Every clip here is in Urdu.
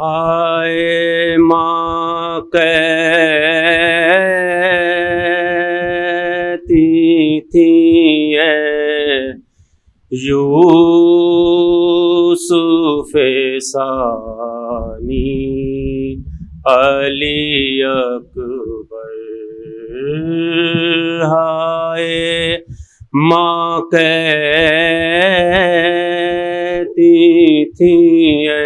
ہائے ماں کہتی تھی اے یوسف ثانی علی اکبر، ہائے ماں کہتی تھی اے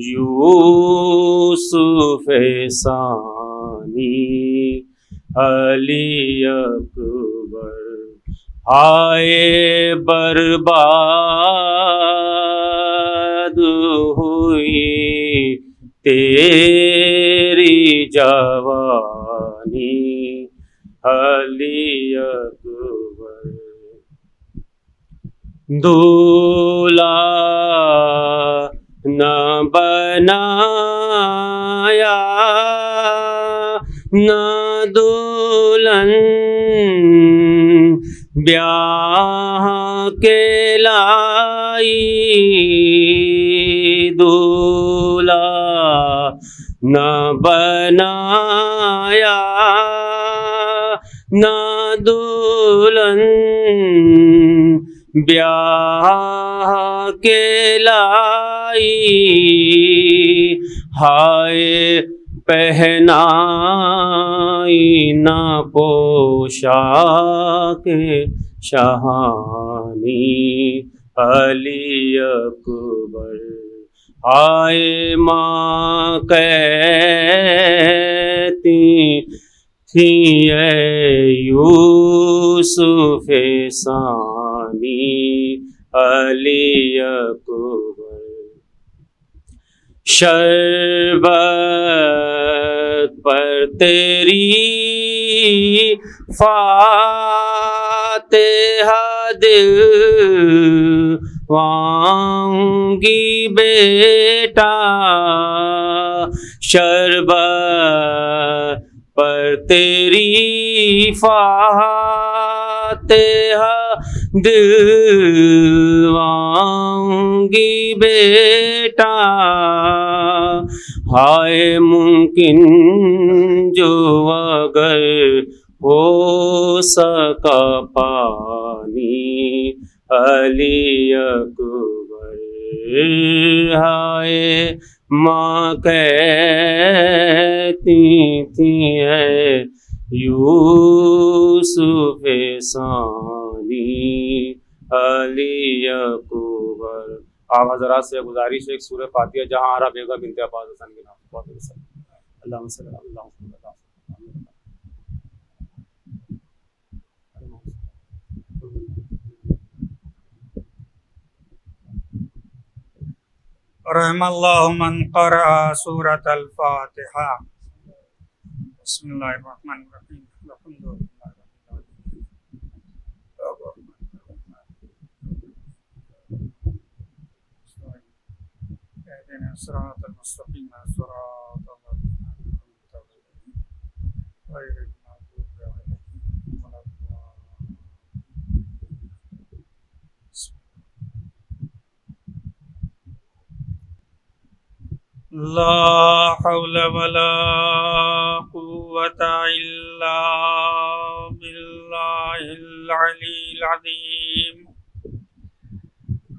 یوسف ثانی علی اکبر، ہائے برباد ہوئی تیری جوانی علی اکبر، دولہا نہ بنایا نہ دلہن بیاہ کے لائی، دولہا نہ بنایا نہ دلہن بیاہ کے لائی، ہائے پہنائی نہ پوشاک شاہانی علی اکبر، ہائے ماں کہتی تھی اے یوسف ثانی علی اکبر، شربت پر تیری فاتحہ دلوانگی بیٹا، شربت پر تیری فاتحہ دلوانگی بیٹا، ہائے ممکن جو اگر ہو سکا پانی علی اکبر، ہائے ماں کہتی تھی اے یوسف ثانی علی اکبر۔ آپ حضرات سے گزارش ہے ایک سورہ فاتحہ جہاں آرا بیگم بنت عباس حسن کے نام اللہم صلی اللہ علیہ وسلم۔ رحم اللہ من قرأ سورۃ الفاتحہ۔ بسم اللہ الرحمن الرحیم، الحمد للہ اهدنا الصراط المستقیم صراط الذین انعمت علیہم غیر المغضوب علیہم ولا الضالین۔ لا حول ولا قوة إلا بالله العلي العظيم،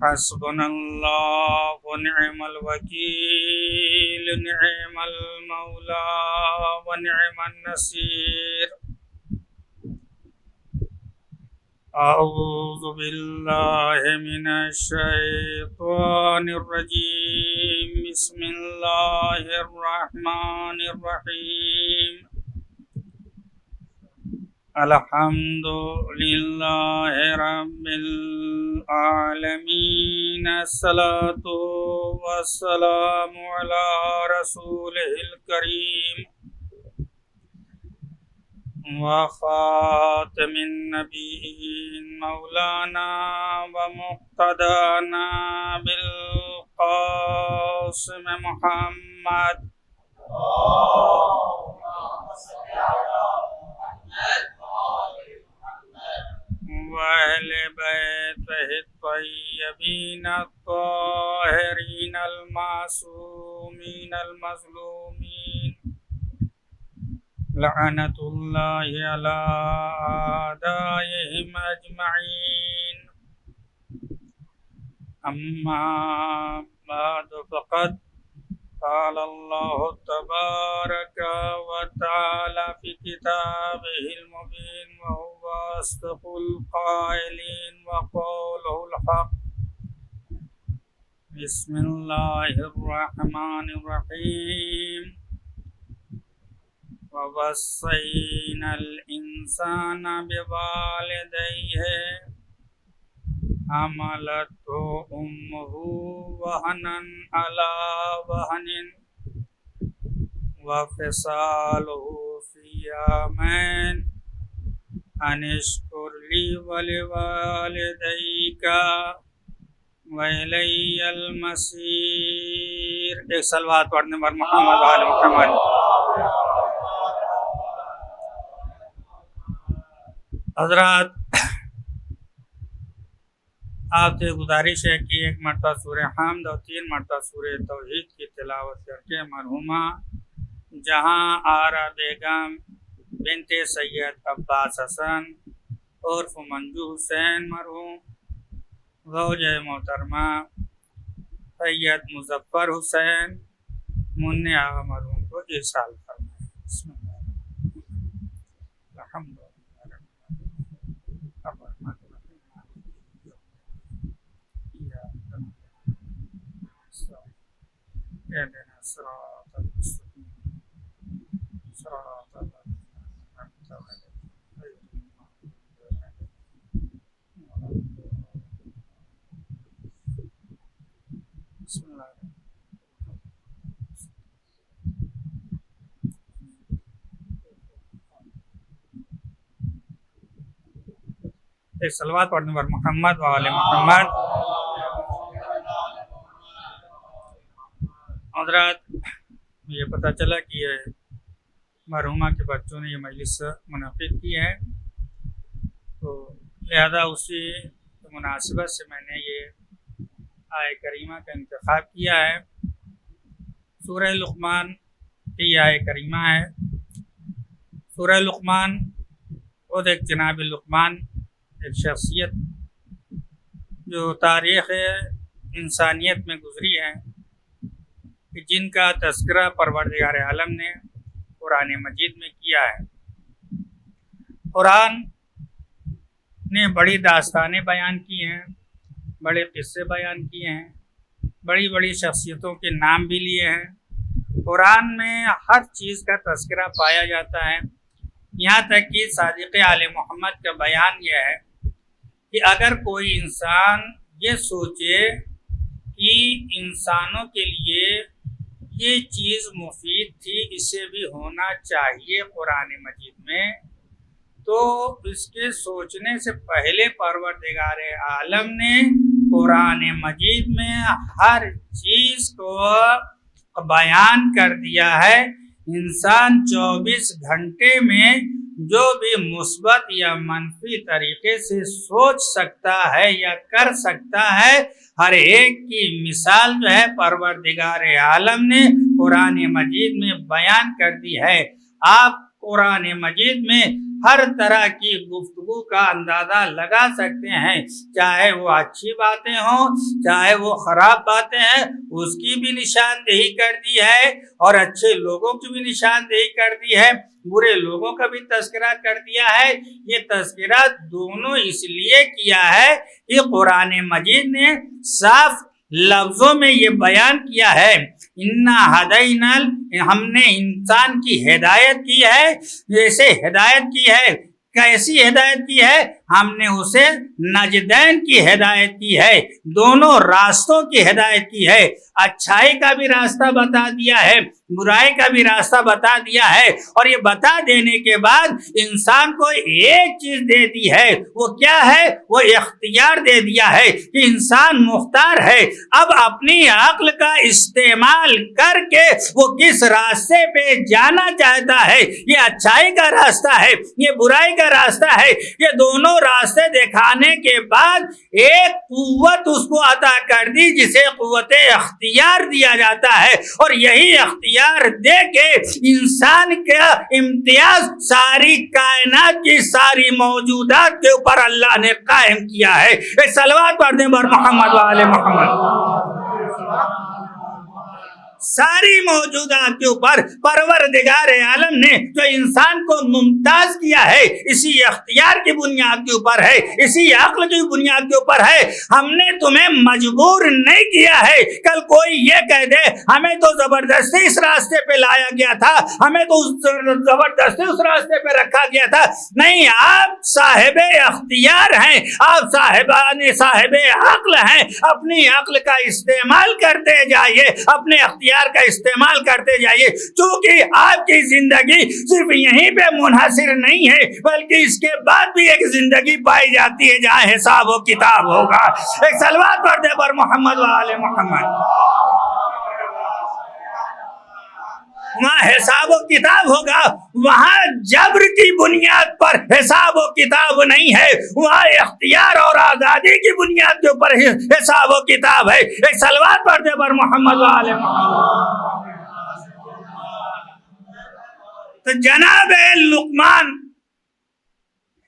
حسبنا الله ونعم الوكيل، نعم المولى ونعم النصير۔ أعوذ بالله من الشيطان الرجيم، بسم الله الرحمن الرحيم، الحمد لله رب العالمين، الصلاة والسلام على رسوله الكريم وخاتم النبيين مولانا ومقتدانا بالقاسم محمد وأهل بيته الطيبين الطاهرين المعصومين المظلومين المظلومين لعنة الله على أعدائهم أجمعين أما بعد فقد قال الله تبارك وتعالى في كتابه المبين وهو أصدق القائلين وقوله الحق بسم الله الرحمن الرحيم ووصينا الإنسان بوالديه حملته أمه وهنا على وهن وفصاله في عامين أن اشكر لي ولوالديك وإلي المصير. ایک صلوات پڑھنے پر محمد وآل محمد. حضرات، آپ سے گزارش ہے کہ ایک مرتبہ سورہ حمد اور 3 مرتبہ سورہ توحید کی تلاوت کر کے مرحومہ جہاں آرا بیگم بنت سید عباس حسن عرف منجو حسین مرحوم، زوج محترمہ سید مظفر حسین منع آغا مرحوم کو ارسال فرمائے. بسم اللہ الحمد للہ اهدنا الصراط المستقيم صراط الذين أنعمت عليهم غير المغضوب عليهم ولا الضالين. بسم الله ایک صلوات پڑھنے پر محمد وآل محمد. حضرات، یہ پتہ چلا کہ یہ مرحومہ کے بچوں نے یہ مجلس منعقد کی ہے، تو لہذا اسی مناسبت سے میں نے یہ آیہ کریمہ کا انتخاب کیا ہے. سورہ لقمان کی یہ آیہ کریمہ ہے. سورہ لقمان خود ایک جناب لقمان ایک شخصیت جو تاریخ انسانیت میں گزری ہے کہ جن کا تذکرہ پروردگار عالم نے قرآن مجید میں کیا ہے. قرآن نے بڑی داستانیں بیان کی ہیں، بڑے قصے بیان کیے ہیں، بڑی بڑی شخصیتوں کے نام بھی لیے ہیں. قرآن میں ہر چیز کا تذکرہ پایا جاتا ہے، یہاں تک کہ صادق آل محمد کا بیان یہ ہے کہ اگر کوئی انسان یہ سوچے کہ انسانوں کے لیے یہ چیز مفید تھی، اسے بھی ہونا چاہیے قرآن مجید میں، تو اس کے سوچنے سے پہلے پروردگار عالم نے قرآن مجید میں ہر چیز کو بیان کر دیا ہے. انسان 24 گھنٹے میں جو بھی مثبت یا منفی طریقے سے سوچ سکتا ہے یا کر سکتا ہے، ہر ایک کی مثال جو ہے پروردگار عالم نے قرآن مجید میں بیان کر دی ہے. آپ قرآن مجید میں ہر طرح کی گفتگو کا اندازہ لگا سکتے ہیں، چاہے وہ اچھی باتیں ہوں چاہے وہ خراب باتیں ہیں، اس کی بھی نشاندہی کر دی ہے اور اچھے لوگوں کی بھی نشاندہی کر دی ہے، برے لوگوں کا بھی تذکرہ کر دیا ہے. یہ تذکرہ دونوں اس لیے کیا ہے کہ قرآن مجید نے صاف لفظوں میں یہ بیان کیا ہے، انا ہدینا، ہم نے انسان کی ہدایت کی ہے. جیسے ہدایت کی ہے، کیسی ہدایت کی ہے؟ ہم نے اسے نجدین کی ہدایت کی ہے، دونوں راستوں کی ہدایت کی ہے. اچھائی کا بھی راستہ بتا دیا ہے، برائی کا بھی راستہ بتا دیا ہے، اور یہ بتا دینے کے بعد انسان کو ایک چیز دے دی ہے. وہ کیا ہے؟ وہ اختیار دے دیا ہے کہ انسان مختار ہے. اب اپنی عقل کا استعمال کر کے وہ کس راستے پہ جانا چاہتا ہے. یہ اچھائی کا راستہ ہے، یہ برائی کا راستہ ہے. یہ دونوں راستے دکھانے کے بعد ایک قوت اس کو عطا کر دی جسے قوت اختیار دیا جاتا ہے، اور یہی اختیار دے کے انسان کا امتیاز ساری کائنات کی ساری موجودات کے اوپر اللہ نے قائم کیا ہے۔ ایک صلوات پڑھ دیں بر محمد و آل محمد۔ ساری موجودات کے اوپر پروردگار عالم نے جو انسان کو ممتاز کیا ہے، اسی اختیار کی بنیاد کے اوپر ہے، اسی عقل کی بنیاد کے اوپر ہے۔ ہم نے تمہیں مجبور نہیں کیا ہے۔ کل کوئی یہ کہہ دے ہمیں تو زبردستی اس راستے پہ لایا گیا تھا، ہمیں تو زبردستی اس راستے پہ رکھا گیا تھا، نہیں، آپ صاحب اختیار ہیں، آپ صاحب عقل ہیں۔ اپنی عقل کا استعمال کرتے جائیے، اپنے اختیار کا استعمال کرتے جائیے، چونکہ آپ کی زندگی صرف یہیں پہ منحصر نہیں ہے، بلکہ اس کے بعد بھی ایک زندگی پائی جاتی ہے جہاں حساب و کتاب ہوگا۔ ایک صلوات پڑھ دے پر محمد و آل محمد۔ وہاں حساب و کتاب ہوگا، وہاں جبر کی بنیاد پر حساب و کتاب نہیں ہے، وہاں اختیار اور آزادی کی بنیاد کے اوپر حساب و کتاب ہے۔ ایک صلوات پڑھ دے پر محمد و آل محمد۔ تو جناب لقمان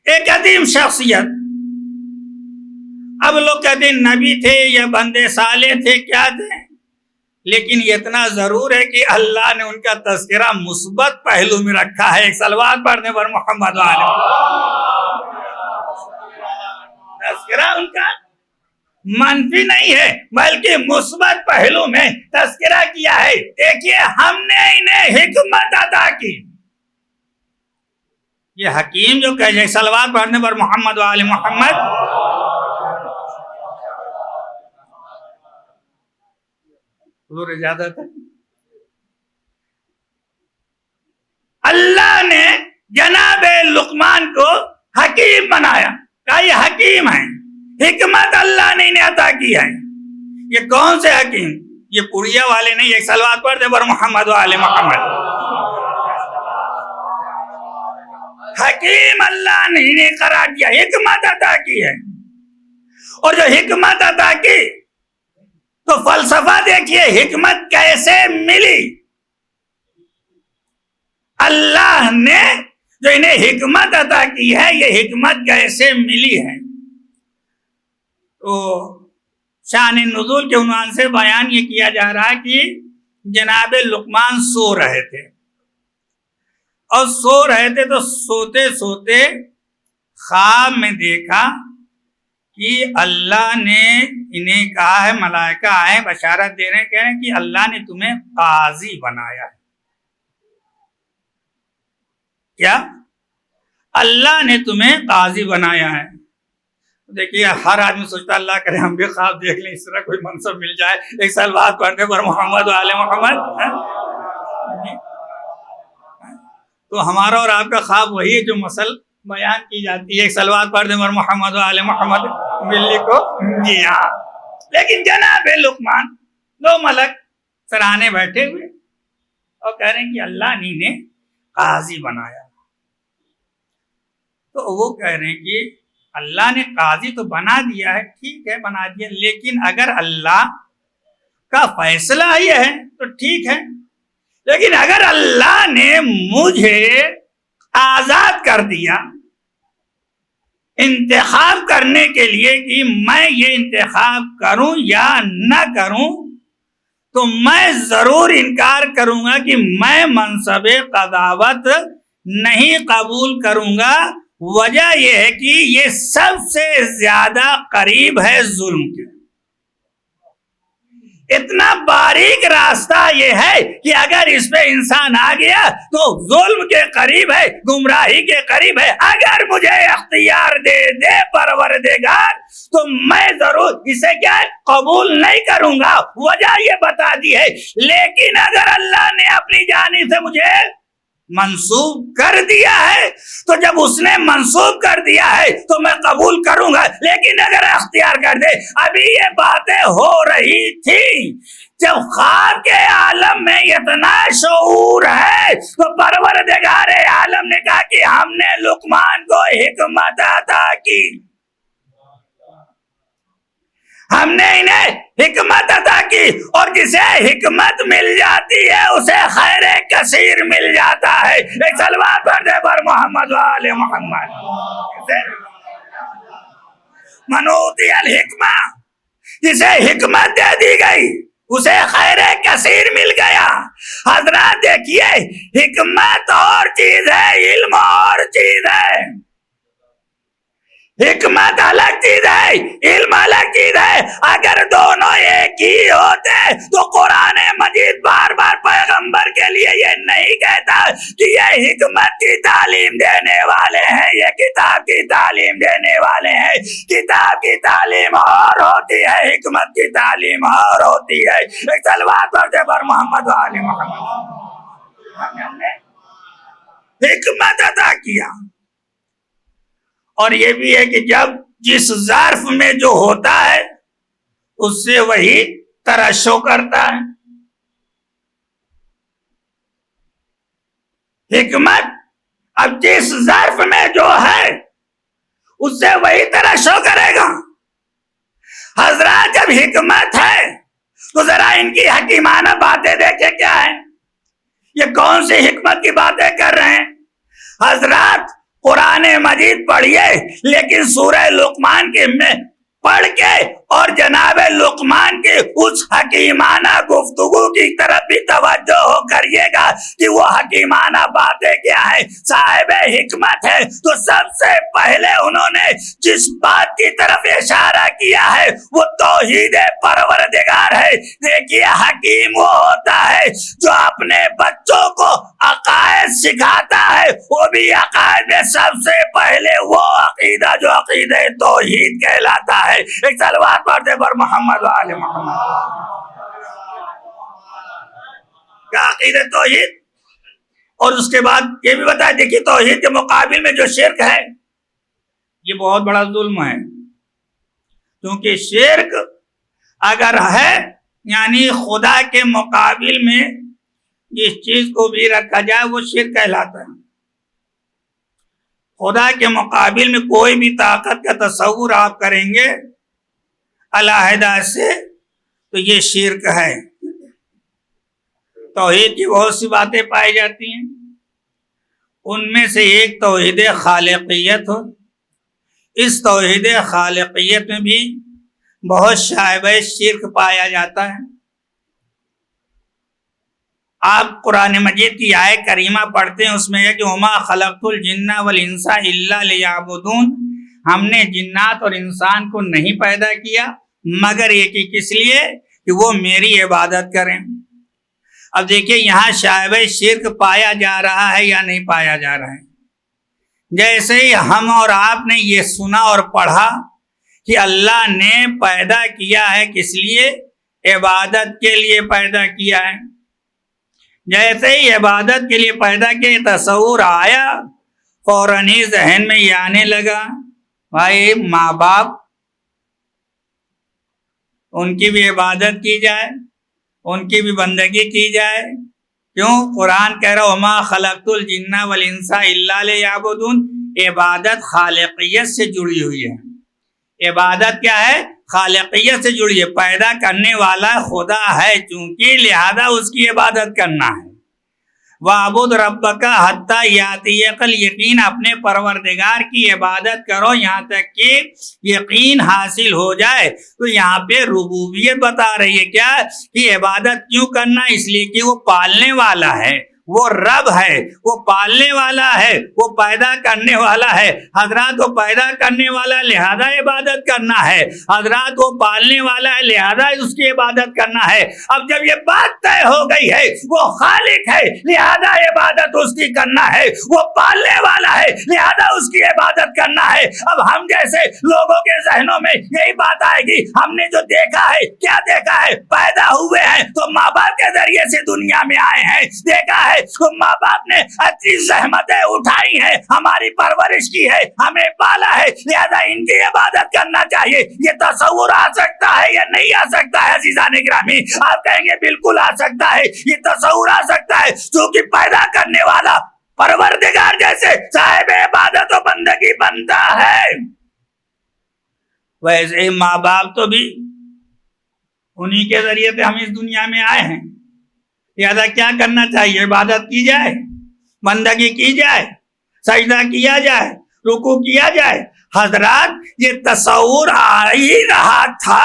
ایک عظیم شخصیت، اب لوگ کہتے ہیں نبی تھے یا بندے صالح تھے، کیا تھے، لیکن یہ اتنا ضرور ہے کہ اللہ نے ان کا تذکرہ مثبت پہلو میں رکھا ہے۔ ایک صلوات پڑھنے پر محمد والے، تذکرہ ان کا منفی نہیں ہے بلکہ مثبت پہلو میں تذکرہ کیا ہے۔ دیکھیے ہم نے انہیں حکمت عطا کی، یہ حکیم جو کہے، صلوات پڑھنے پر محمد والے محمد۔ حضور اجازت ہے، اللہ نے جناب لقمان کو حکیم بنایا، کہا یہ حکیم ہے، حکمت اللہ نے انہیں عطا کی ہے۔ یہ کون سے حکیم؟ یہ پڑیا والے نہیں، ایک صلوات پڑھ دے پر محمد و آل محمد۔ حکیم اللہ نے انہیں قرار دیا، حکمت عطا کی ہے، اور جو حکمت عطا کی تو فلسفہ دیکھیے حکمت کیسے ملی۔ اللہ نے جو انہیں حکمت عطا کی ہے، یہ حکمت کیسے ملی ہے؟ تو شان نزول کے عنوان سے بیان یہ کیا جا رہا ہے کہ جناب لقمان سو رہے تھے، اور سو رہے تھے تو سوتے سوتے خواب میں دیکھا کہ اللہ نے انہیں کہا ہے، ملائکہ آئے بشارت دے رہے ہیں، کہہ رہے ہیں کہ اللہ نے تمہیں قاضی بنایا ہے۔ کیا؟ اللہ نے تمہیں قاضی بنایا ہے۔ دیکھیے ہر آدمی سوچتا اللہ کرے ہم بھی خواب دیکھ لیں، اس طرح کوئی منصب مل جائے۔ ایک صلوات پڑھنے پر محمد و آل محمد۔ تو ہمارا اور آپ کا خواب وہی ہے جو مسل بیان کی جاتی ہے۔ ایک صلوات پڑھنے پر محمد و آل محمد ملنے کو دیا۔ لیکن جناب لقمان دو ملک سرانے بیٹھے ہوئے اور کہہ رہے ہیں کہ اللہ نے انہیں قاضی بنایا۔ تو وہ کہہ رہے ہیں کہ اللہ نے قاضی تو بنا دیا ہے، ٹھیک ہے بنا دیا، لیکن اگر اللہ کا فیصلہ یہ ہے تو ٹھیک ہے، لیکن اگر اللہ نے مجھے آزاد کر دیا انتخاب کرنے کے لیے کہ میں یہ انتخاب کروں یا نہ کروں، تو میں ضرور انکار کروں گا کہ میں منصب قضاوت نہیں قبول کروں گا۔ وجہ یہ ہے کہ یہ سب سے زیادہ قریب ہے ظلم کے۔ اتنا باریک راستہ یہ ہے کہ اگر اس پہ انسان آ گیا تو ظلم کے قریب ہے، گمراہی کے قریب ہے۔ اگر مجھے اختیار دے دے پروردگار تو میں ضرور اسے کیا قبول نہیں کروں گا، وجہ یہ بتا دی ہے۔ لیکن اگر اللہ نے اپنی جانب سے مجھے منسوب کر دیا ہے تو جب اس نے منسوب کر دیا ہے تو میں قبول کروں گا، لیکن اگر اختیار کر دے۔ ابھی یہ باتیں ہو رہی تھی جب خواب کے عالم میں اتنا شعور ہے تو پروردگار عالم نے کہا کہ ہم نے لقمان کو حکمت عطا کی. ہم نے انہیں حکمت عطا کی, اور جسے حکمت مل جاتی ہے اسے خیر کثیر مل جاتا ہے. ایک صلوات پڑھ دے پر محمد و آل محمد. منوتی الحکمہ, جسے حکمت دے دی گئی اسے خیر کثیر مل گیا. حضرات دیکھیے, حکمت اور چیز ہے, علم اور چیز ہے. حکمت الگ چیز ہے, علم الگ چیز ہے. اگر دونوں ایک ہی ہوتے تو قرآن مجید بار بار پیغمبر کے لیے یہ نہیں کہتا کہ یہ حکمت کی تعلیم دینے والے ہیں, یہ کتاب کی تعلیم دینے والے ہیں. کتاب کی تعلیم اور ہوتی ہے, حکمت کی تعلیم اور ہوتی ہے. ایک صلوات پڑھ دے پر محمد و آل محمد. ہم نے حکمت عطا کیا, اور یہ بھی ہے کہ جب جس ظرف میں جو ہوتا ہے اس سے وہی ترشح کرتا ہے. حکمت اب جس ظرف میں جو ہے اس سے وہی ترشح کرے گا. حضرات جب حکمت ہے تو ذرا ان کی حکیمانہ باتیں دیکھیں کیا ہے, یہ کون سی حکمت کی باتیں کر رہے ہیں. حضرات قرآن مجید پڑھیے, لیکن سورہ لقمان کے میں پڑھ کے اور جناب لقمان کی اس حکیمانہ گفتگو کی طرف بھی توجہ ہو کریے گا کہ وہ حکیمانہ باتیں کیا ہیں. صاحب حکمت ہے تو سب سے پہلے انہوں نے جس بات کی طرف اشارہ کیا ہے وہ توحید پروردگار ہے. دیکھیے, حکیم وہ ہوتا ہے جو اپنے بچوں کو عقائد سکھاتا ہے, وہ بھی عقائد میں سب سے پہلے وہ عقیدہ جو عقیدہ توحید کہلاتا ہے. ایک صلوات پڑھ دے پر محمد و آل محمد. کیا عقیدہ توحید, اور اس کے بعد یہ بھی بتایا, دیکھیے توحید کے مقابل میں جو شرک ہے یہ بہت بڑا ظلم ہے. کیونکہ شرک اگر ہے یعنی خدا کے مقابل میں جس چیز کو بھی رکھا جائے وہ شرک کہلاتا ہے. خدا کے مقابل میں کوئی بھی طاقت کا تصور آپ کریں گے علیحدہ سے تو یہ شرک ہے. توحید کی بہت سی باتیں پائی جاتی ہیں, ان میں سے ایک توحید خالقیت ہو. اس توحید خالقیت میں بھی بہت شائبہ شرک پایا جاتا ہے. آپ قرآن مجید کی آیت کریمہ پڑھتے ہیں, اس میں ہے کہ وما خلقت الجن والانس الا لیعبدون, ہم نے جنات اور انسان کو نہیں پیدا کیا مگر یہ کہ کس لیے کہ وہ میری عبادت کریں. اب دیکھیے یہاں شائبہ شرک پایا جا رہا ہے یا نہیں پایا جا رہا ہے. جیسے ہی ہم اور آپ نے یہ سنا اور پڑھا کہ اللہ نے پیدا کیا ہے کس لیے, عبادت کے لیے پیدا کیا ہے. جیسے ہی عبادت کے لیے پیدا کیا تصور آیا, فوراً ہی ذہن میں یہ آنے لگا بھائی ماں باپ ان کی بھی عبادت کی جائے, ان کی بھی بندگی کی جائے. کیوں؟ قرآن کہہ رہا وما خلقت الجن والانس الا لیعبدون. عبادت خالقیت سے جڑی ہوئی ہے. عبادت کیا ہے؟ خالقیت سے جڑی ہے. پیدا کرنے والا خدا ہے چونکہ لہذا اس کی عبادت کرنا ہے. وَاعْبُدْ رَبَّكَ حَتَّى يَأْتِيَكَ الْيَقِينُ, اپنے پروردگار کی عبادت کرو یہاں تک کہ یقین حاصل ہو جائے. تو یہاں پہ ربوبیت بتا رہی ہے کیا کہ عبادت کیوں کرنا, اس لیے کہ وہ پالنے والا ہے, وہ رب ہے, وہ پالنے والا ہے, وہ پیدا کرنے والا ہے. حضرات وہ پیدا کرنے والا لہذا عبادت کرنا ہے, حضرات وہ پالنے والا ہے لہذا اس کی عبادت کرنا ہے. اب جب یہ بات طے ہو گئی ہے وہ خالق ہے لہذا عبادت اس کی کرنا ہے, وہ پالنے والا ہے لہذا اس کی عبادت کرنا ہے. اب ہم جیسے لوگوں کے ذہنوں میں یہی بات آئے گی, ہم نے جو دیکھا ہے, کیا دیکھا ہے, پیدا ہوئے ہیں تو ماں باپ کے ذریعے سے دنیا میں آئے ہیں, دیکھا ہے ماں باپ نے اچھی زحمتیں اٹھائی ہیں, ہماری پرورش کی ہے, ہمیں پالا ہے, لہذا ان کی عبادت کرنا چاہیے. یہ تصور آ سکتا ہے یا نہیں آ سکتا ہے عزیزان گرامی؟ آپ کہیں گے بالکل آ سکتا ہے, یہ تصور آ سکتا ہے کیونکہ پیدا کرنے والا پروردگار جیسے صاحب عبادت و بندگی بنتا ہے، ویسے ہی ماں باپ تو بھی انہی کے ذریعے سے ہم اس دنیا میں آئے ہیں، لہذا کیا کرنا چاہیے؟ عبادت کی جائے، بندگی کی جائے، سجدہ کیا جائے، رکوع کیا جائے۔ حضرات یہ تصور آ ہی رہا تھا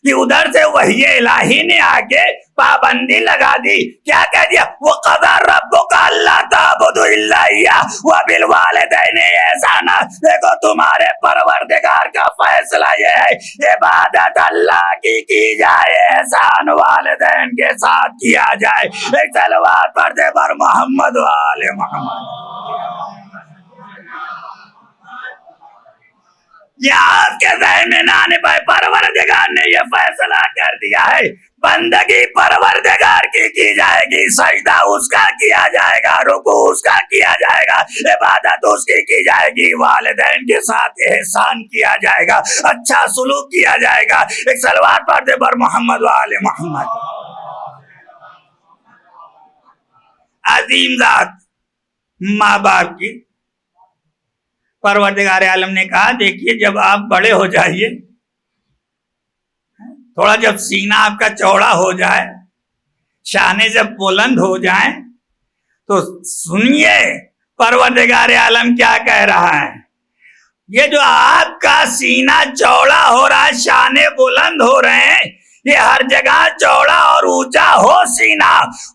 کہ ادھر سے وحی الہی نے آگے پابندی لگا دی، کیا کہہ دیا؟ وَقَضَىٰ رَبُّكَ أَلَّا تَعْبُدُوا إِلَّا إِيَّاهُ وَبِالْوَالِدَيْنِ إِحْسَانًا۔ دیکھو تمہارے پروردگار کا فیصلہ یہ ہے، عبادت اللہ کی جائے، احسان والدین کے ساتھ کیا جائے۔ ایک صلوات پڑھ دے پر محمد و آل محمد۔ یہ آپ کے ذہن میں نہ آنے پائے، پروردگار نے یہ فیصلہ کر دیا ہے، بندگی پروردگار کی جائے گی، سجدہ اس کا کیا جائے گا، رکوع اس کا کیا جائے گا، عبادت اس کی جائے گی، والدین کے ساتھ احسان کیا جائے گا، اچھا سلوک کیا جائے گا۔ ایک صلوات پڑھ دے پر محمد و آل محمد۔ عظیم ذات ماں باپ کی پروردگار عالم نے کہا دیکھیے جب آپ بڑے ہو جائیے، تھوڑا جب سینہ آپ کا چوڑا ہو جائے، شانے جب بلند ہو جائیں، تو سنیے پروردگار عالم کیا کہہ رہا ہے۔ یہ جو آپ کا سینہ چوڑا ہو رہا ہے، شانے بلند ہو رہے ہیں، یہ ہر جگہ چوڑا اور اونچا ہو سینہ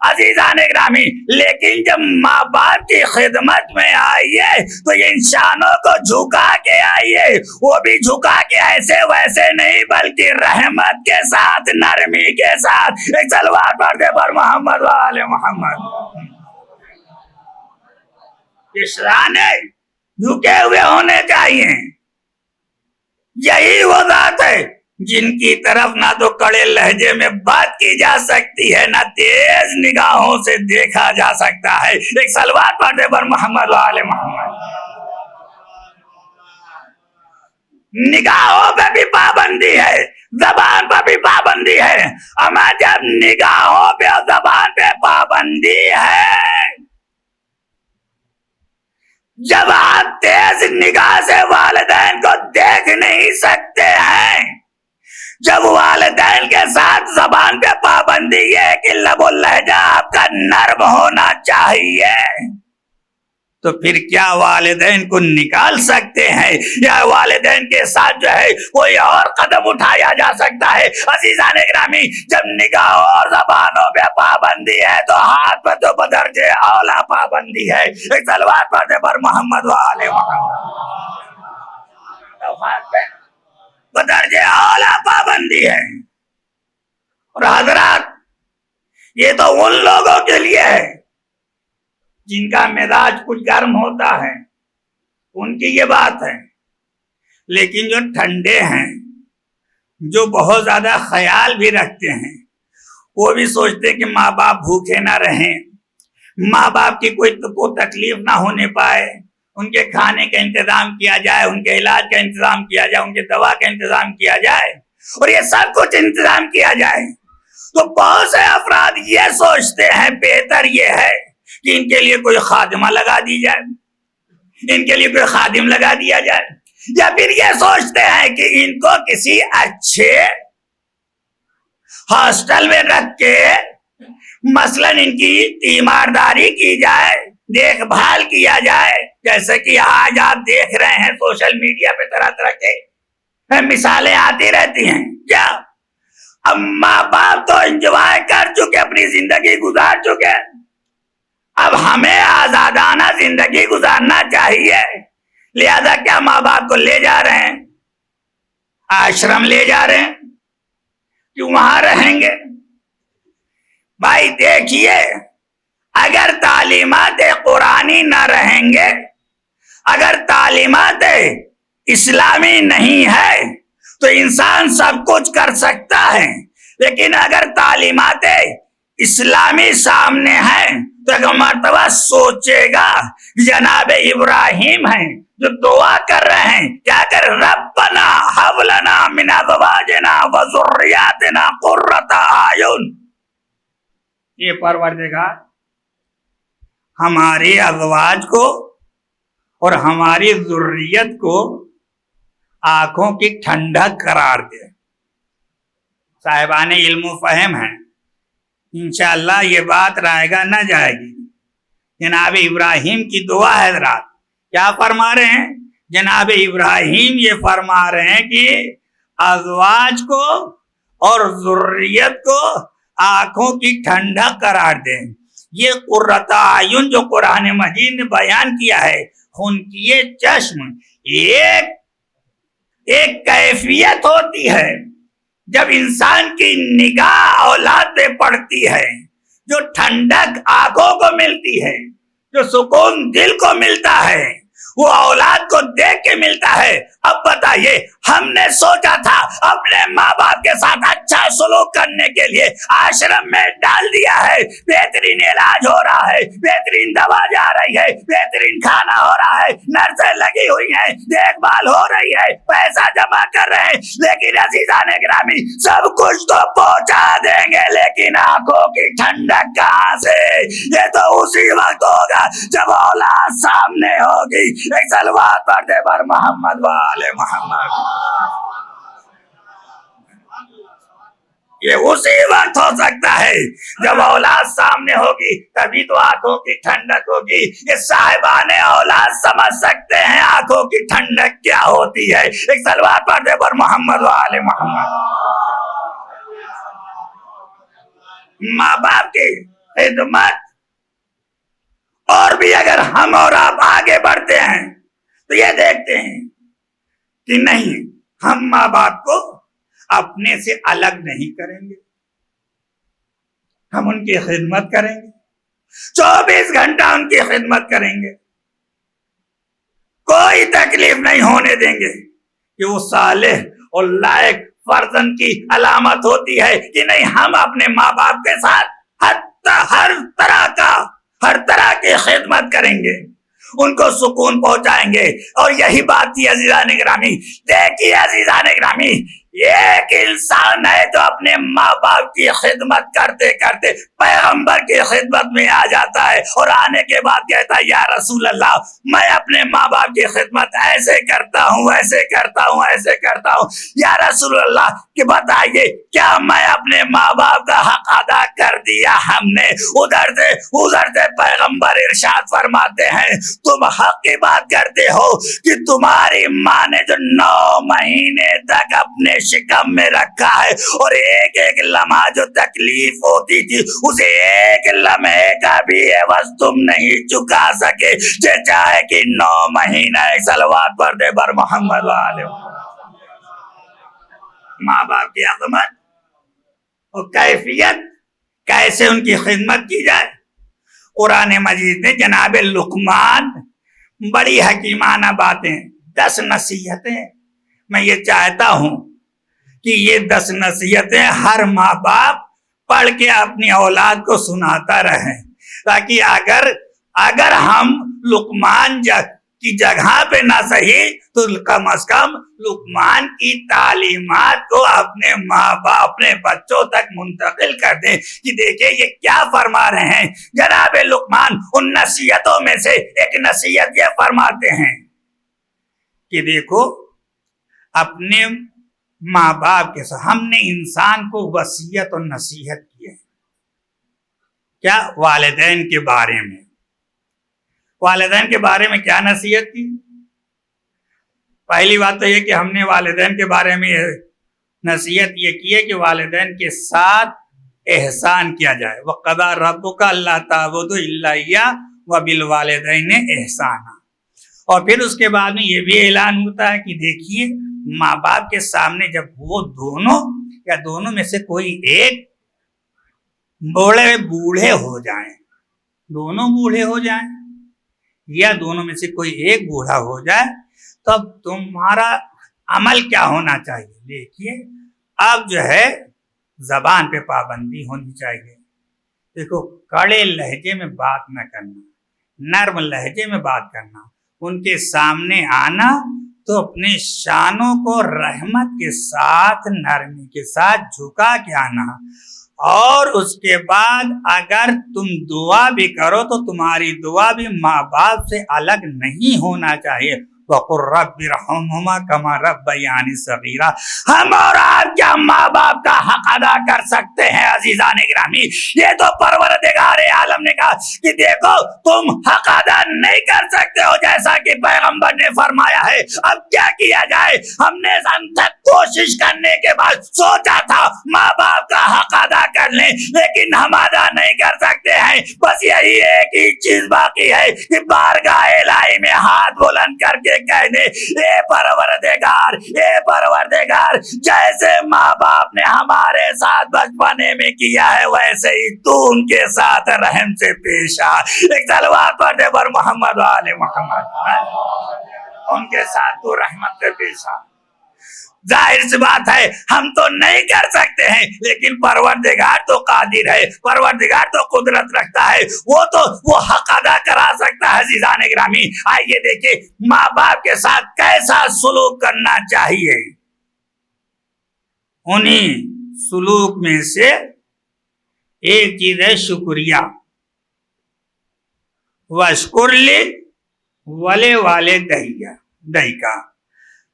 عزیزان گرامی، لیکن جب ماں باپ کی خدمت میں آئیے تو ان شانوں کو جھکا کے آئیے، وہ بھی جھکا کے ایسے ویسے نہیں بلکہ رحمت کے ساتھ، نرمی کے ساتھ۔ ایک صلوات پڑھ دے پر محمد و آل محمد۔ یہ شانے جھکے ہوئے ہونے چاہیے۔ یہی وہ ذات ہے جن کی طرف نہ تو کڑے لہجے میں بات کی جا سکتی ہے، نہ تیز نگاہوں سے دیکھا جا سکتا ہے۔ ایک صلوات پڑھ دے پر محمد و آل محمد۔ نگاہوں پہ بھی پابندی ہے، زبان پر بھی پابندی ہے، اما جب نگاہوں پہ اور زبان پہ پابندی ہے، جب آپ تیز نگاہ سے والدین کو دیکھ نہیں سکتے ہیں، جب والدین کے ساتھ زبان پہ پابندی ہے کہ لب و لہجہ آپ کا نرم ہونا چاہیے، تو پھر کیا والدین کو نکال سکتے ہیں یا والدین کے ساتھ جو ہے کوئی اور قدم اٹھایا جا سکتا ہے؟ عزیزان گرامی جب نگاہوں اور زبانوں پہ پابندی ہے تو ہاتھ پہ تو بدرجے اولا پابندی ہے۔ ایک صلوات پڑھ دے پر محمد و آل محمد۔ بدرجے اولا پابندی ہے۔ اور حضرات یہ تو ان لوگوں کے لیے ہے جن کا مزاج کچھ گرم ہوتا ہے، ان کی یہ بات ہے، لیکن جو ٹھنڈے ہیں، جو بہت زیادہ خیال بھی رکھتے ہیں، وہ بھی سوچتے کہ ماں باپ بھوکے نہ رہیں، ماں باپ کی کوئی تکلیف نہ ہونے پائے، ان کے کھانے کا انتظام کیا جائے، ان کے علاج کا انتظام کیا جائے، ان کے دوا کا انتظام کیا جائے، اور یہ سب کچھ انتظام کیا جائے۔ تو بہت سے افراد یہ سوچتے ہیں بہتر یہ ہے کہ ان کے لیے کوئی خادمہ لگا دی جائے، ان کے لیے کوئی خادم لگا دیا جائے، یا پھر یہ سوچتے ہیں کہ ان کو کسی اچھے ہاسٹل میں رکھ کے مثلاً ان کی تیمارداری کی جائے، دیکھ بھال کیا جائے، جیسے کہ آج آپ دیکھ رہے ہیں سوشل میڈیا پہ طرح طرح کے مثالیں آتی رہتی ہیں۔ کیا اب ماں باپ تو انجوائے کر چکے، اپنی زندگی گزار چکے، اب ہمیں آزادانہ زندگی گزارنا چاہیے، لہذا کیا ماں باپ کو لے جا رہے ہیں، آشرم لے جا رہے ہیں کہ وہاں رہیں گے۔ بھائی دیکھیے اگر تعلیمات قرآنی نہ رہیں گے، اگر تعلیمات اسلامی نہیں ہے تو انسان سب کچھ کر سکتا ہے، لیکن اگر تعلیمات اسلامی سامنے ہے تو ایک مرتبہ سوچے گا۔ جناب ابراہیم ہیں جو دعا کر رہے ہیں، کیا کر ربنا ہب لنا من ازواجنا وذریاتنا قرۃ اعین، یہ پروردگار ہمارے ازواج کو اور ہماری ذریت کو آنکھوں کی ٹھنڈک قرار دے. صاحبان علم و فہم ہیں, انشاءاللہ یہ بات رائے گا نہ جائے گی. جناب ابراہیم کی دعا ہے حضرات, کیا فرما رہے ہیں جناب ابراہیم؟ یہ فرما رہے ہیں کہ ازواج کو اور ذریت کو آنکھوں کی ٹھنڈک قرار دیں. یہ قرۃ اعین جو قرآن مجید نے بیان کیا ہے, ان کی یہ چشم ایک کیفیت ہوتی ہے جب انسان کی نگاہ اولاد پہ پڑتی ہے, جو ٹھنڈک آنکھوں کو ملتی ہے, جو سکون دل کو ملتا ہے, وہ اولاد کو دیکھ کے ملتا ہے. اب بتائیے, ہم نے سوچا تھا اپنے ماں باپ کے ساتھ اچھا سلوک کرنے کے لیے آشرم میں ڈال دیا ہے, بہترین علاج ہو رہا ہے, بہترین دوا جا رہی ہے, بہترین کھانا ہو رہا ہے, نرسیں لگی ہوئی ہیں, دیکھ بھال ہو رہی ہے, پیسہ جمع کر رہے ہیں. لیکن عزیزان گرامی, سب کچھ تو پہنچا دیں گے, لیکن آنکھوں کی ٹھنڈک کہاں سے؟ یہ تو اسی وقت ہوگا جب اولاد سامنے ہوگی. ایک صلوات پڑھ دے بر محمد والے محمد. یہ اسی وقت ہو سکتا ہے جب اولاد سامنے ہوگی, تبھی تو آنکھوں کی ٹھنڈک ہوگی. یہ صاحبان اولاد سمجھ سکتے ہیں آنکھوں کی ٹھنڈک کیا ہوتی ہے. ایک صلوات پڑھ دے بر محمد والے محمد. ماں باپ کی خدمت, اور بھی اگر ہم اور آپ آگے بڑھتے ہیں تو یہ دیکھتے ہیں کہ نہیں, ہم ماں باپ کو اپنے سے الگ نہیں کریں گے, ہم ان کی خدمت کریں گے, 24 گھنٹہ ان کی خدمت کریں گے, کوئی تکلیف نہیں ہونے دیں گے. کہ وہ صالح اور لائق فرزند کی علامت ہوتی ہے کہ نہیں, ہم اپنے ماں باپ کے ساتھ ہر طرح کی خدمت کریں گے, ان کو سکون پہنچائیں گے. اور یہی بات تھی عزیزان گرامی. دیکھیے عزیزان گرامی, ایک انسان ہے جو اپنے ماں باپ کی خدمت کرتے کرتے پیغمبر کی خدمت میں آ جاتا ہے, اور آنے کے بعد کہتا ہے یا رسول اللہ, میں اپنے ماں باپ کی خدمت ایسے کرتا ہوں, ایسے کرتا ہوں, ایسے کرتا ہوں. یا رسول اللہ کہ بتائیے, کیا میں اپنے ماں باپ کا حق ادا کر دیا ہم نے؟ ادھر سے پیغمبر ارشاد فرماتے ہیں, تم حق کی بات کرتے ہو کہ تمہاری ماں نے جو 9 مہینے تک اپنے شکم میں رکھا ہے, اور ایک ایک لمحہ جو تکلیف ہوتی تھی, اسے ایک لمحے کا بھی عوض تم نہیں چکا سکے, جو چاہے کہ 9 مہینہ. صلوات پڑھ دے بر محمد والے. ماں باپ کی عظمت اور کیفیت, کیسے ان کی خدمت کی جائے. قرآن مجید نے جناب لقمان بڑی حکیمانہ باتیں, 10 نصیحتیں, میں یہ چاہتا ہوں کہ یہ 10 نصیحتیں ہر ماں باپ پڑھ کے اپنی اولاد کو سناتا رہیں, تاکہ اگر ہم لقمان کی جگہ پہ نہ صحیح تو کم از کم لقمان کی تعلیمات کو اپنے ماں باپ اپنے بچوں تک منتقل کر دیں کہ دیکھیں یہ کیا فرما رہے ہیں. جناب لقمان ان نصیحتوں میں سے ایک نصیحت یہ فرماتے ہیں کہ دیکھو, اپنے ماں باپ کے ساتھ ہم نے انسان کو وصیت اور نصیحت کی ہے. کیا؟ والدین کے بارے میں. والدین کے بارے میں کیا نصیحت کی؟ پہلی بات تو یہ کہ ہم نے والدین کے بارے میں نصیحت یہ کی ہے کہ والدین کے ساتھ احسان کیا جائے. وَقَضَىٰ رَبُّكَ أَلَّا تَعْبُدُوا إِلَّا إِيَّاهُ وَبِالْوَالِدَيْنِ إِحْسَانًا. اور پھر اس کے بعد میں یہ بھی اعلان ہوتا ہے کہ دیکھیے, ماں باپ کے سامنے جب وہ دونوں میں سے کوئی ایک بوڑھے ہو جائیں, دونوں بوڑھے ہو جائیں یا دونوں میں سے کوئی ایک بوڑھا ہو جائے, تب تمہارا عمل کیا ہونا چاہیے؟ دیکھیے, اب جو ہے زبان پہ پابندی ہونی چاہیے. دیکھو, کڑے لہجے میں بات نہ کرنا, نرم لہجے میں بات کرنا, ان کے سامنے آنا تو اپنے شانوں کو رحمت کے ساتھ, نرمی کے ساتھ جھکا کے آنا, اور اس کے بعد اگر تم دعا بھی کرو تو تمہاری دعا بھی ماں باپ سے الگ نہیں ہونا چاہیے. وَقُلْ رَبِّ ارْحَمْهُمَا كَمَا رَبَّيَانِي صَغِيرًا. ہم اور آپ کیا ماں باپ کا حق ادا کر سکتے ہیں عزیزان گرامی؟ یہ تو پروردگار عالم نے کہا کہ دیکھو تم حق ادا نہیں کر سکتے ہو جیسا کہ پیغمبر نے فرمایا ہے. اب کیا کیا جائے؟ ہم نے انتھک کوشش کرنے کے بعد سوچا تھا ماں باپ کا حق ادا کر لیں، لیکن ہم ادا نہیں کر سکتے ہیں. بس یہی ایک ہی چیز باقی ہے کہ بارگاہ الہی میں ہاتھ بلند کر کے کہنے اے پروردگار جیسے ماں باپ نے ہمارے ساتھ بچپنے میں کیا ہے ویسے ہی تو ان کے ساتھ رحم سے پیش آ. ایک صلوات پڑھ دے پر محمد و آل محمد. ان کے ساتھ تو رحمت سے پیش آ. ظاہر سی بات ہے ہم تو نہیں کر سکتے ہیں، لیکن پروردگار تو قادر ہے، پروردگار تو قدرت رکھتا ہے، وہ حق ادا کرا سکتا ہے. عزیزان گرامی آئیے دیکھیں ماں باپ کے ساتھ کیسا سلوک کرنا چاہیے. انہیں سلوک میں سے ایک چیز ہے شکریہ. وَاشْكُرْ لِي وَلِوَالِدَيَّ.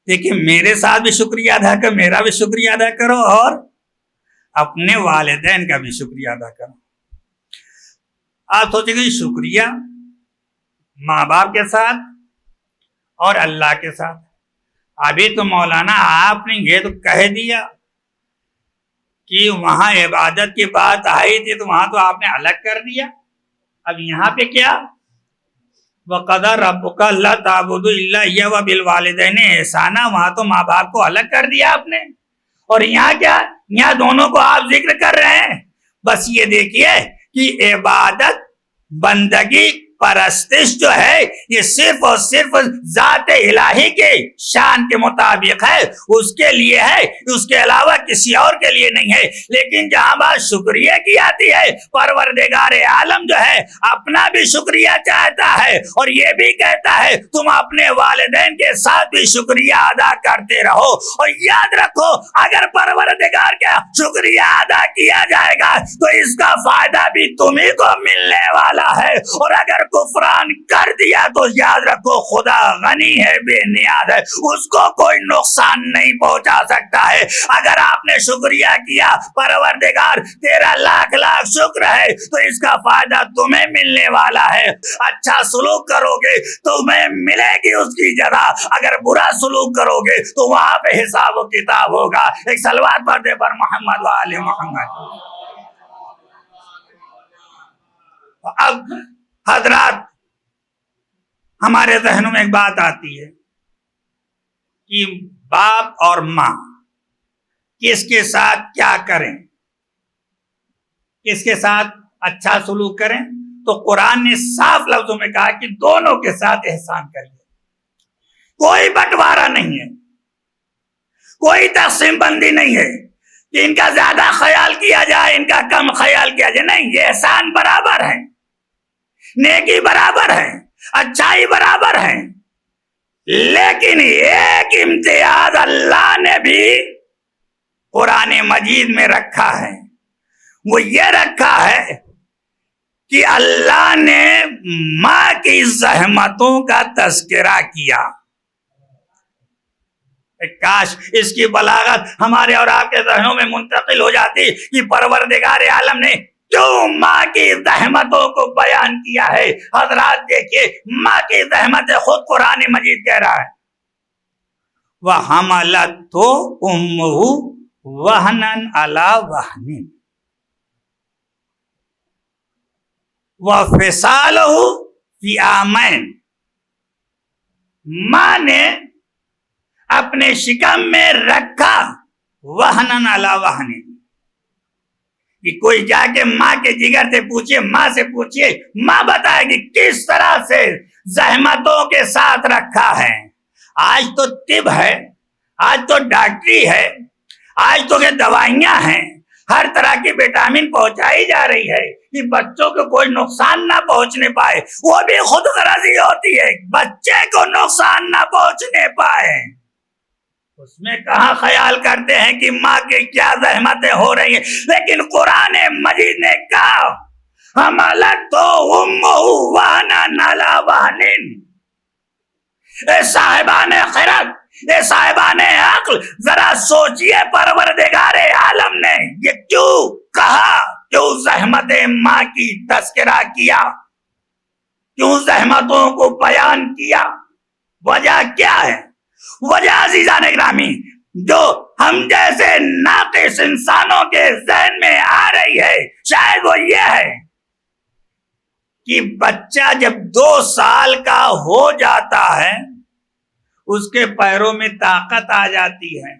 دیکھیں میرے ساتھ بھی شکریہ ادا کرو، میرا بھی شکریہ ادا کرو اور اپنے والدین کا بھی شکریہ ادا کرو. آپ سوچیں گے شکریہ ماں باپ کے ساتھ اور اللہ کے ساتھ. ابھی تو مولانا آپ نے یہ تو کہہ دیا کہ وہاں عبادت کی بات آئی تھی تو وہاں تو آپ نے الگ کر دیا. اب یہاں پہ کیا وَقَضَىٰ رَبُّكَ أَلَّا تَعْبُدُوا إِلَّا إِيَّاهُ وَبِالْوَالِدَيْنِ إِحْسَانًا. وہاں تو ماں باپ کو الگ کر دیا آپ نے، اور یہاں کیا؟ یہاں دونوں کو آپ ذکر کر رہے ہیں. بس یہ دیکھیے کہ عبادت بندگی پرستش جو ہے یہ صرف اور صرف ذات الہی کے شان کے مطابق ہے، اس کے لیے ہے، اس کے علاوہ کسی اور کے لیے نہیں ہے. لیکن جہاں بات شکریہ کی آتی ہے پروردگار عالم جو ہے اپنا بھی شکریہ چاہتا ہے اور یہ بھی کہتا ہے تم اپنے والدین کے ساتھ بھی شکریہ ادا کرتے رہو. اور یاد رکھو اگر پروردگار کا شکریہ ادا کیا جائے گا تو اس کا فائدہ بھی تمہیں کو ملنے والا ہے، اور اگر کفران کر دیا تو یاد رکھو خدا غنی ہے، بے نیاز ہے، اس کو کوئی نقصان نہیں پہنچا سکتا ہے. اگر آپ نے شکریہ کیا پروردگار تیرا لاکھ لاکھ شکر ہے تو اس کا فائدہ تمہیں ملنے والا ہے. اچھا سلوک کرو گے تمہیں ملے گی اس کی جزا، اگر برا سلوک کرو گے تو وہاں پہ حساب و کتاب ہوگا. ایک صلوات پڑھ دے پر محمد و آل محمد. اب حضرات ہمارے ذہنوں میں ایک بات آتی ہے کہ باپ اور ماں کس کے ساتھ کیا کریں، کس کے ساتھ اچھا سلوک کریں. تو قرآن نے صاف لفظوں میں کہا کہ دونوں کے ساتھ احسان کریے. کوئی بٹوارا نہیں ہے، کوئی تقسیم بندی نہیں ہے کہ ان کا زیادہ خیال کیا جائے ان کا کم خیال کیا جائے. نہیں، یہ احسان برابر ہے، نیکی برابر ہے، اچھائی برابر ہے. لیکن ایک امتیاز اللہ نے بھی قرآن مجید میں رکھا ہے، وہ یہ رکھا ہے کہ اللہ نے ماں کی زحمتوں کا تذکرہ کیا. کاش اس کی بلاغت ہمارے اور آپ کے ذہنوں میں منتقل ہو جاتی کہ پروردگار عالم نے کیوں ماں کی زحمتوں کو بیان کیا ہے. حضرات دیکھیے ماں کی زحمت خود قرآن مجید کہہ رہا ہے وَحَمَلَتْهُ أُمُّهُ وَهْنًا عَلَى وَهْنٍ وَفِصَالُهُ فِي عَامَيْنِ. ماں نے اپنے شکم میں رکھا وَهْنًا عَلَى وَهْنٍ. کہ کوئی جا کے ماں کے جگر سے پوچھئے، ماں سے پوچھئے، ماں بتائے گی کس طرح سے زحمتوں کے ساتھ رکھا ہے. آج تو طب ہے، آج تو ڈاکٹری ہے، آج تو دوائیاں ہیں، ہر طرح کی وٹامن پہنچائی جا رہی ہے کہ بچوں کو کوئی نقصان نہ پہنچنے پائے. وہ بھی خود غرضی ہوتی ہے بچے کو نقصان نہ پہنچنے پائے. اس میں کہاں خیال کرتے ہیں کہ ماں کی کیا زحمتیں ہو رہی ہیں. لیکن قرآن مجید نے کہا حملتہ امہ وہنن علی وہن. اے صاحبان خرد، اے صاحبان عقل، ذرا سوچئے پروردگار عالم نے یہ کیوں کہا، کیوں زحمت ماں کی تذکرہ کیا، کیوں زحمتوں کو بیان کیا. وجہ کیا ہے؟ وجہ عزیزان گرامی جو ہم جیسے ناقص انسانوں کے ذہن میں آ رہی ہے شاید وہ یہ ہے کہ بچہ جب 2 سال کا ہو جاتا ہے اس کے پیروں میں طاقت آ جاتی ہے،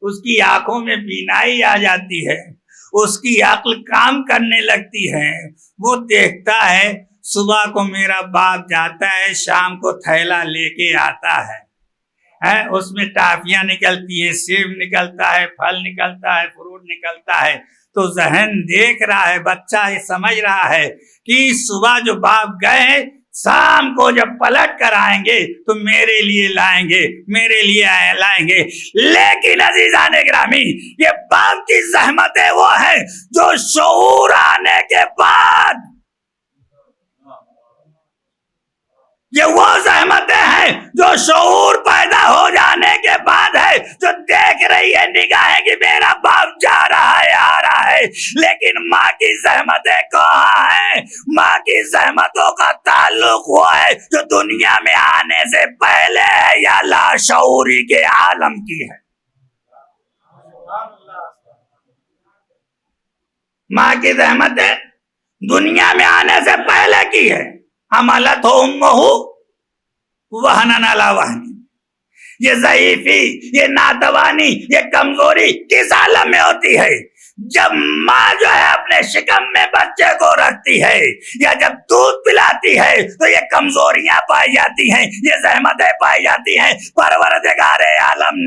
اس کی آنکھوں میں بینائی آ جاتی ہے، اس کی عقل کام کرنے لگتی ہے. وہ دیکھتا ہے صبح کو میرا باپ جاتا ہے، شام کو تھیلا لے کے آتا ہے، اس میں ٹافیاں نکلتی ہیں، سیب نکلتا ہے، پھل نکلتا ہے، فروٹ نکلتا ہے. تو ذہن دیکھ رہا ہے، بچہ یہ سمجھ رہا ہے کہ صبح جو باپ گئے شام کو جب پلٹ کر آئیں گے تو میرے لیے لائیں گے، میرے لیے لائیں گے. لیکن عزیزان گرامی یہ باپ کی زحمتیں وہ ہیں جو شعور آنے کے بعد، یہ وہ زحمتیں ہیں جو شعور پیدا ہو جانے کے بعد ہے، جو دیکھ رہی ہے نگاہیں کہ میرا باپ جا رہا ہے، آ رہا ہے. لیکن ماں کی زحمتیں کہاں ہیں؟ ماں کی زحمتوں کا تعلق ہوا ہے جو دنیا میں آنے سے پہلے ہے یا لاشعوری کے عالم کی ہے. ماں کی زحمتیں دنیا میں آنے سے پہلے کی ہے. حملتہ امہ وہنن علی وہن. یہ ضعیفی، یہ ناتوانی، یہ کمزوری کس عالم میں ہوتی ہے؟ جب ماں جو ہے اپنے شکم میں بچے کو رکھتی ہے یا جب دودھ پلاتی ہے تو یہ کمزوریاں پائی جاتی ہیں، یہ زحمتیں پائی جاتی ہیں. پروردگار عالم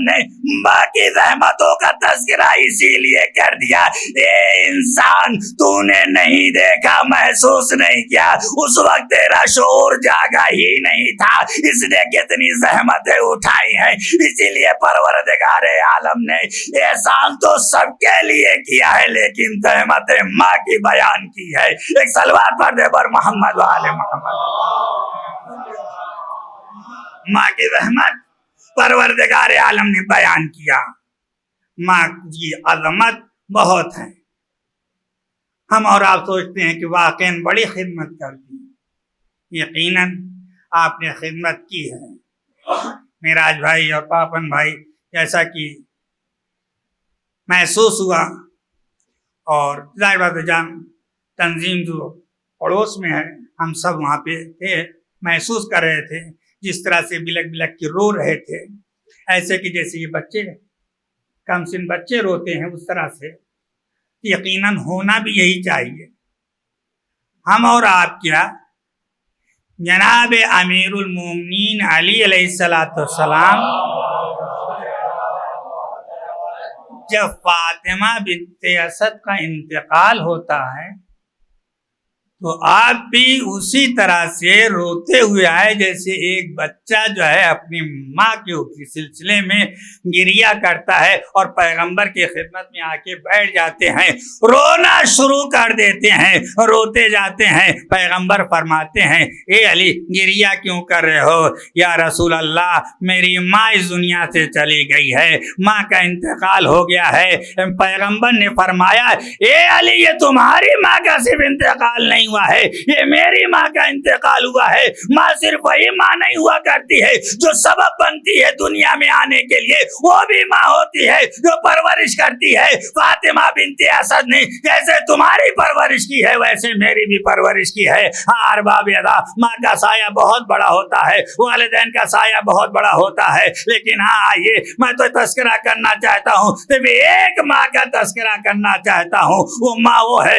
نے ماں کی زحمتوں کا تذکرہ اسی لیے کر دیا. اے انسان، تو نے نہیں دیکھا، محسوس نہیں کیا، اس وقت تیرا شعور جاگا ہی نہیں تھا، اس نے کتنی زحمتیں اٹھائی ہیں. اسی لیے پروردگار عالم نے احسان تو سب کے لیے کیا ہے لیکن زحمت ماں کی بیان کی ہے. ایک صلوات پڑھ دے پر محمد و آل محمد. ماں کی زحمت پروردگار عالم نے بیان کیا. ماں کی عظمت بہت ہے. ہم اور آپ سوچتے ہیں کہ واقعاً بڑی خدمت کرتی ہیں. یقیناً آپ نے خدمت کی ہے. معراج بھائی اور پاپن بھائی جیسا کہ محسوس ہوا، اور ظاہر بات جان تنظیم جو پڑوس میں ہے ہم سب وہاں پہ تھے، محسوس کر رہے تھے جس طرح سے بلک بلک کے رو رہے تھے، ایسے کہ جیسے یہ بچے کم سن بچے روتے ہیں اس طرح سے. یقیناً ہونا بھی یہی چاہیے. ہم اور آپ کیا، جناب امیر المومنین علی علیہ السلام جب فاطمہ بنت اسد کا انتقال ہوتا ہے تو آپ بھی اسی طرح سے روتے ہوئے آئے جیسے ایک بچہ جو ہے اپنی ماں کے سلسلے میں گریا کرتا ہے اور پیغمبر کی خدمت میں آ کے بیٹھ جاتے ہیں، رونا شروع کر دیتے ہیں، روتے جاتے ہیں. پیغمبر فرماتے ہیں اے علی گریا کیوں کر رہے ہو؟ یا رسول اللہ میری ماں اس دنیا سے چلی گئی ہے، ماں کا انتقال ہو گیا ہے. پیغمبر نے فرمایا اے علی یہ تمہاری ماں کا صرف انتقال نہیں ہوا ہے، یہ میری ماں کا انتقال ہوا ہے. ماں صرف وہی ماں نہیں ہوا کرتی ہے جو سبب بنتی ہے دنیا میں آنے کے لیے، وہ بھی ماں ہوتی ہے جو پرورش کرتی ہے. فاطمہ بنت اسد نے جیسے تمہاری پرورش کی ہے ویسے میری بھی پرورش کی ہے. ارباب ادا ماں کا سایہ بہت بڑا ہوتا ہے، والدین کا سایہ بہت بڑا ہوتا ہے. لیکن ہاں آئیے میں تو تذکرہ کرنا چاہتا ہوں، صرف ایک ماں کا تذکرہ کرنا چاہتا ہوں. وہ ماں وہ ہے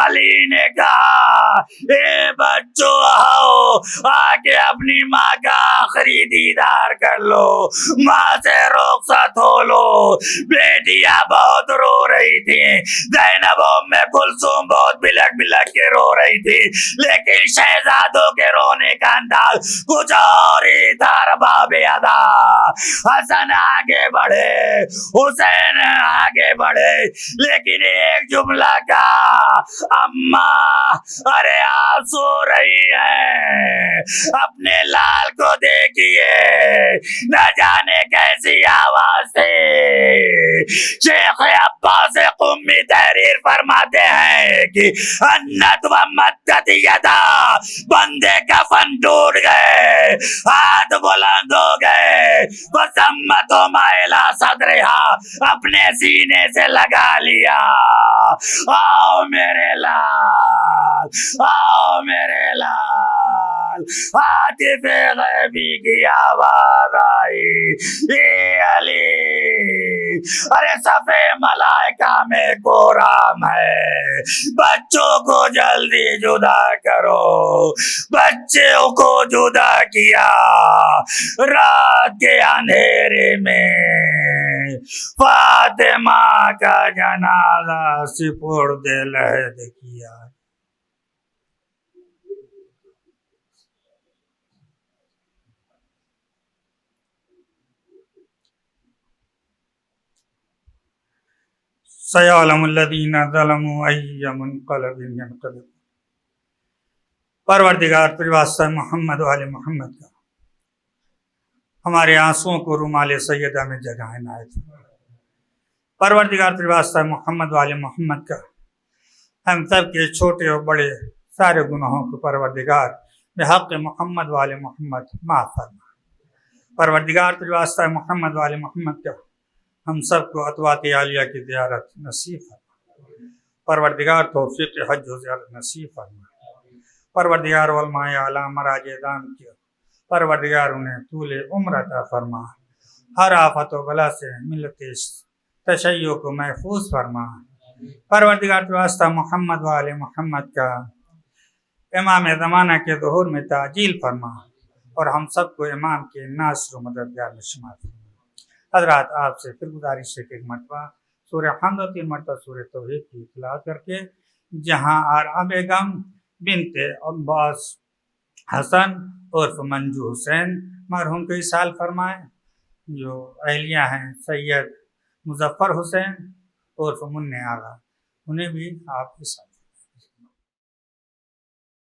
علی نے کہا اے بچوں آؤ آ کے اپنی ماں کا آخری دیدار کر لو، ماں سے رخصت ہو لو۔ بیٹیاں بہت رو رہی تھی، زینب ام کلثوم بہت بلک بلک کے رو رہی تھی، لیکن شہزادوں کے رونے کا انداز کچھ اور ہی تھا۔ رباب ادا حسن آگے بڑھے، حسین آگے بڑھے، لیکن ایک جملہ کہا اماں ارے آپ سو رہی ہیں، اپنے لال کو دیکھیے، نہ جانے کیسی آواز تھی۔ شیخ عباس قمی تحریر فرماتے ہیں کہ انت و مدت یدا، بندے کفن ٹوٹ گئے، ہاتھ بلند ہو گئے، وسمت و مائلہ صدرہا، اپنے سینے سے لگا لیا۔ آؤ میرے لال، آؤ میرے لال، عاطف غیبی کی آواز آئی اے علی، ارے صفے ملائکہ میں قرآن ہے، بچوں کو جلدی جدا کرو۔ بچوں کو جدا کیا، رات کے اندھیرے میں فاطمہ کا جنازہ سپرد لحد کیا۔ سیعلم الذین ظلموا ای منقلب ینقلب۔ پروردگار تیرے واسطہ محمد و آل محمد کا ہمارے آنسوؤں کو رومال سیدہ میں جگہ عنایت فرما۔ پروردگار تیرے واسطہ محمد و آل محمد کا ہم سب کے چھوٹے اور بڑے سارے گناہوں کو پروردگار بحق محمد و آل محمد معاف فرما۔ پروردگار تیرے واسطہ محمد و آل محمد کا ہم سب کو اطوات عالیہ کی زیارت نصیب فرما۔ پروردگار توفیق حج و زیارت نصیب فرما۔ پروردگار علماء اعلیٰ مراجع دام کیا، پروردگار انہیں طول عمر عطا فرما، ہر آفت و بلا سے ملت تشیع کو محفوظ فرما۔ پروردگار کے واسطہ محمد و آل محمد کا امام زمانہ کے ظہور میں تعجیل فرما، اور ہم سب کو امام کے ناصر و مددگار میں شمار فرما۔ حضرات آپ سے پھر گزارش ہے کہ ایک مرتبہ سورہ حمد و 3 مرتبہ سورہ توحید کی تلاوت کر کے جہاں آرا بیگم بنت عباس حسن عرف منجو حسین مرحوم کو اصال فرمائیں، جو اہلیہ ہیں سید مظفر حسین عرف منع آغا، انہیں بھی آپ اصال